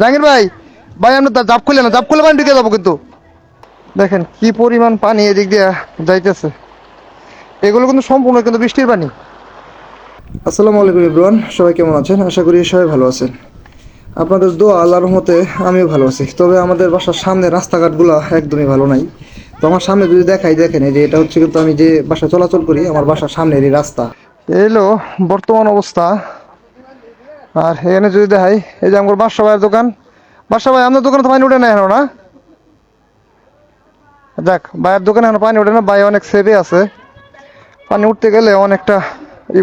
জাহাঙ্গীর ভাই, ভাই আপনি জাপ খুলে না, জাপ খুলে পানি ঢুকে যাবো কিন্তু। দেখেন কি পরিমাণ পানি এদিক দিয়ে যাইতেছে, এগুলো কিন্তু সম্পূর্ণ কিন্তু বৃষ্টির পানি। আসসালামু আলাইকুম এভরিওয়ান, সবাই কেমন আছেন? আশা করি সবাই ভালো আছেন। আপনাদের দোয়া আল্লাহর রহমতে আমিও ভালো আছি। তবে আমাদের বাসার সামনে রাস্তাঘাটগুলো একদমই ভালো নাই। তো আমার সামনে যদি দেখাই, দেখেন এই যে এটা হচ্ছে কিন্তু আমি যে বাসা চলাচল করি, আমার বাসার সামনেরই রাস্তা। এলো বর্তমান অবস্থা। আর এখানে যদি দেখাই, এই যে আমার বাসা ভাইয়ের দোকান। বাসা ভাই, আপনার দোকানে তো পানি উঠে না এখন না? দেখ, ভাইয়ের দোকানে এখন পানি ওঠে না, ভাই অনেক সেভে আছে। পানি উঠতে গেলে অনেকটা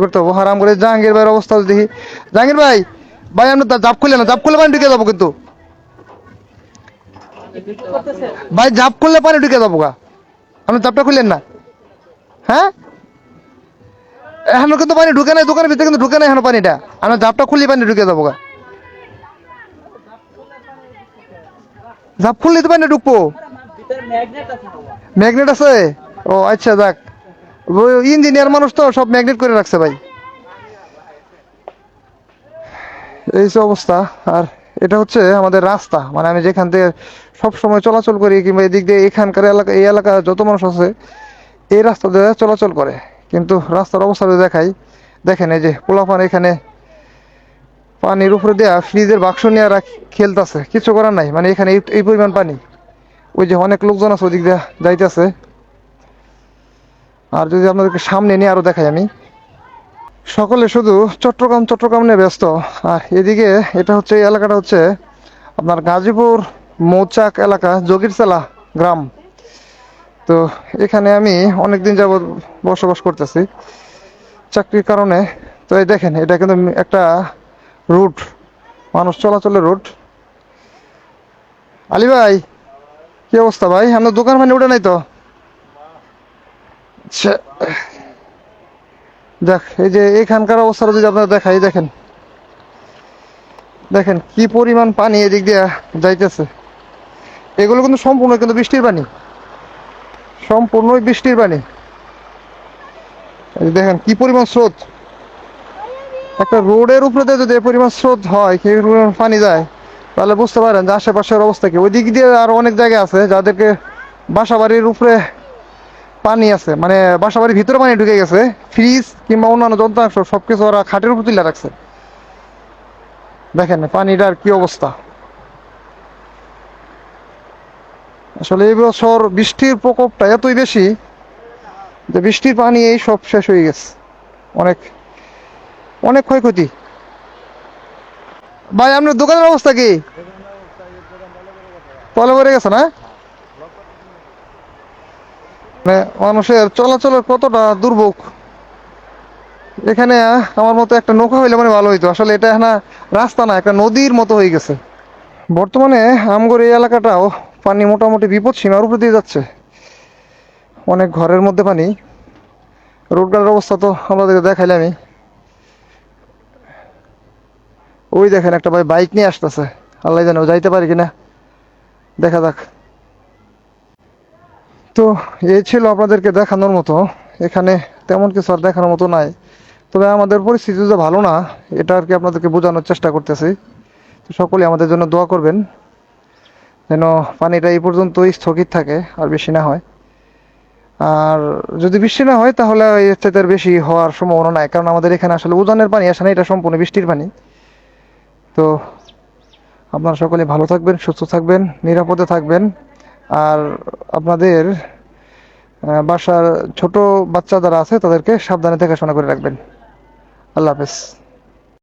করতে হবো। হারাম করে জাহাঙ্গীর ভাইয়ের অবস্থা দেখি। জাহাঙ্গীর ভাই, ভাই আপনি জাপ খুলে না, জাপ খুলে পানি ঢুকে যাবো কিন্তু। ভাই জাপ খুললে পানি ঢুকে যাবো গা, আপনি জাপটা খুললেন না? হ্যাঁ, এখনো কিন্তু পানি ঢুকে নাই, দোকানের ভিতরে কিন্তু ঢুকে নাই এখনো পানিটা। আমরা জাপটা খুললে পানি ঢুকে যাবো গা। জাপ খুললে তো পানি ঢুকবো। ম্যাগনেট আছে? ও আচ্ছা, যাক। ইঞ্জিনিয়ার মানুষ তো সব ম্যাগনেট করে রাখছে ভাই। এই যে অবস্থা। আর এটা হচ্ছে আমাদের রাস্তা, মানে আমি যেখান থেকে সব সময় চলাচল করি, কিংবা এদিক দিয়ে এখানকার এলাকা, এই এলাকার যত মানুষ আছে এই রাস্তা দিয়ে চলাচল করে। কিন্তু রাস্তার অবস্থা যদি দেখাই, দেখেন এই যে পোলাপান এখানে পানির উপরে দেয়া ফ্রিজের বাক্স নিয়ে খেলতেছে, কিছু করার নাই। মানে এখানে এই পরিমাণ পানি। ওই যে অনেক লোকজন আছে ওদিক দিয়ে যাইতেছে। আর যদি আপনাদেরকে সামনে নিয়ে আরো দেখাই আমি, সকলে শুধু চট্টগ্রাম চট্টগ্রাম নিয়ে ব্যস্ত। আর এদিকে এটা হচ্ছে, এই এলাকাটা হচ্ছে আপনার গাজীপুর মৌচাক এলাকা, জগিরচালা গ্রাম। তো এখানে আমি অনেকদিন যাবৎ বসবাস করতেছি চাকরির কারণে। তো এই দেখেন, এটা কিন্তু একটা রুট, মানুষ চলাচলের রুট। আলী ভাই, কি অবস্থা ভাই? আপনার দোকান মানে উঠে নাই তো? আচ্ছা, দেখ এই যে এখানকার অবস্থাটা যদি আপনারা দেখাই, দেখেন দেখেন কি পরিমাণ পানি এদিক দিয়ে যাইতেছে। এগুলো কিন্তু সম্পূর্ণ কিন্তু বৃষ্টির পানি, সম্পূর্ণই বৃষ্টির পানি। এই দেখেন কি পরিমাণ স্রোত। একটা রোডের উপরে দিয়ে যদি এ পরিমাণ স্রোত হয়, কি পরিমাণ পানি যায়, তাহলে বুঝতে পারেন যে আশেপাশের অবস্থা কি। ওই দিক দিয়ে আরো অনেক জায়গা আছে যাদেরকে বাসা বাড়ির উপরে পানি আছে, মানে বাসা বাড়ির ভিতরে পানি ঢুকে গেছে। ফ্রিজ কিংবা অন্যান্য যন্ত্রাংশ সবকিছু ওরা খাটের উপর তুলে রাখছে। দেখেন পানিটার কি অবস্থা। আসলে এই বছর বৃষ্টির প্রকোপটা এতই বেশি যে বৃষ্টির পানি এই সব শেষ হয়ে গেছে। অনেক অনেক ক্ষয়ক্ষতি। ভাই আপনার দোকানের অবস্থা কি? তলে পড়ে গেছে না? মানে মানুষের চলাচলের কতটা দুর্ভোগ। এখানে আমার মতো একটা নৌকা হইলে মানে ভালো হইতো। আসলে এটা না রাস্তা না, একটা নদীর মতো হয়ে গেছে। বর্তমানে আমগর এই এলাকাটাও পানি মোটামুটি বিপদ সীমার উপর দিয়ে যাচ্ছে। অনেক ঘরের মধ্যে পানি। রোডঘাটের অবস্থা তো আমাদেরকে দেখাইলামই। ওই দেখেন একটা ভাই বাইক নিয়ে আসতেছে, আল্লাহ জানে ও যাইতে পারে কিনা, দেখা যাক। তো এই ছিল আপনাদেরকে দেখানোর মতো। এখানে তেমন কিছু আর দেখানোর মতো নাই। তবে আমাদের পরিস্থিতি যে ভালো না, এটা আর কি আপনাদেরকে বোঝানোর চেষ্টা করতেছি। তো সকলে আমাদের জন্য দোয়া করবেন, যেন পানিটা এই পর্যন্তই স্থগিত থাকে, আর বেশি না হয়। আর যদি বৃষ্টি না হয় তাহলে এর চাইতে আর বেশি হওয়ার সম্ভাবনা নাই, কারণ আমাদের এখানে আসলে উজানের পানি আসে না, এটা সম্পূর্ণ বৃষ্টির পানি। তো আপনারা সকলে ভালো থাকবেন, সুস্থ থাকবেন, নিরাপদে থাকবেন। আর আপনাদের বাসার ছোট বাচ্চা যারা আছে তাদেরকে সাবধানে দেখাশোনা করে রাখবেন। আল্লাহ হাফেজ।